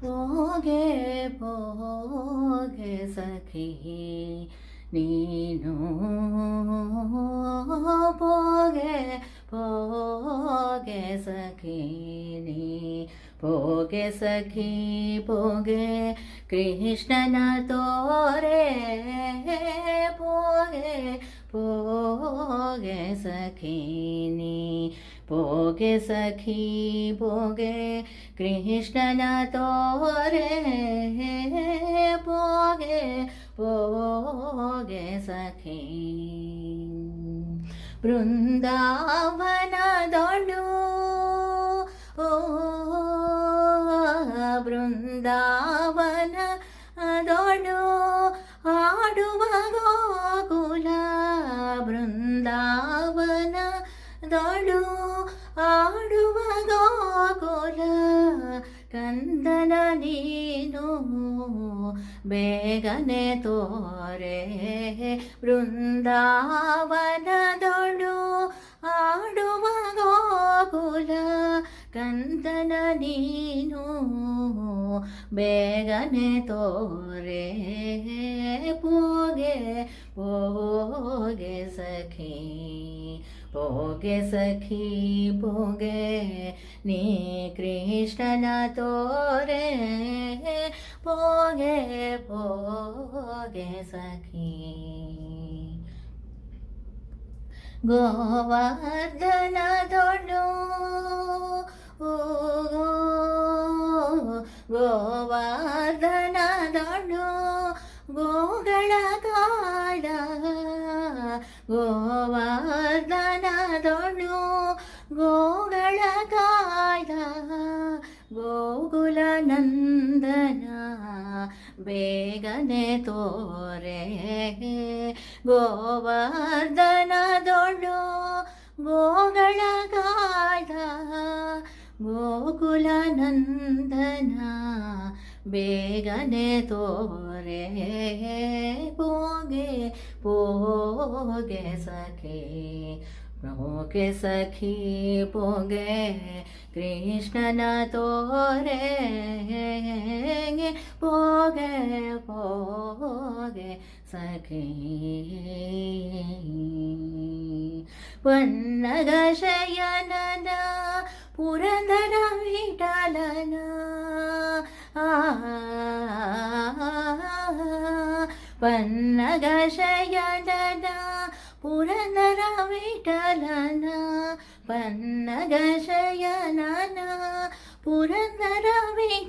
ಪೋಗೆ ಪೋಗೆ ಸಖಿ ನೀನು ಪೋಗೆ ಪೋಗೆ ಸಖಿ ನೀ ಪೋಗೆ ಸಖಿ ಪೋಗೆ ಕೃಷ್ಣನ ತೋರೆ ಪೋಗೆ ಪೋಗೆ ಸಖಿ ನೀ ಪೋಗೆ ಸಖಿ ಪೋಗೆ ಕೃಷ್ಣನ ತೋರೆ ಪೋಗೆ ಪೋಗೆ ಸಖಿ ಬೃಂದಾವನದೊಳು ಬೃಂದಾವನದೊಳು ಆಡುವ ಗೋಕುಲ ಬೃಂದಾವನದೊಳು ಆಡುವ ಗೋಕುಲ ಕಂದನ ನೀನು ಬೇಗನೆ ತೋರೆ ಬೃಂದಾವನದೊಳು ಆಡುವ ಗೋಕುಲ ಕಂದನ ನೀನು ಬೇಗನೆ ತೋರೆ ಪೋಗೆ ಪೋಗೆ ಸಖಿ ಪೋಗೆ ಸಖಿ ಪೋಗೆ ನೀ ಕೃಷ್ಣನ ತೋರೆ ಪೋಗೆ ಪೋಗೆ ಸಖಿ ಗೋವರ್ಧನದೊಳು ಗೋವರ್ಧನದೊಳು ಗೋಗಳ ಕಾಡ ಗೋವರ್ಧನದೊಳು ಗೋಗಳ ಕಾಡ ಗೋಕುಲ ನಂದನ ಬೇಗನೆ ತೋರೆ ಗೋವರ್ಧನದೊಳು ಗೋಗಳ ಕಾಡ ಗೋಕುಲ ನಂದನ ಬೇಗನೆ ತೋರೆ ಪೋಗೆ ಪೋಗೆ ಸಖಿ ಪೋಗೆ ಸಖಿ ಪೋಗೆ ಕೃಷ್ಣನ ತೋರೆ ಪೋಗೆ ಪೋಗೆ ಸಖಿ ಪನ್ನಗ ಶಯನನ ಪುರಂದರ ವಿಠಲನ ಪನ್ನಗ ಶಯನನ ಪುರಂದರ ವಿಠಲನ ಪನ್ನಗ ಶಯನನ ಪುರಂದರ ವಿಠಲ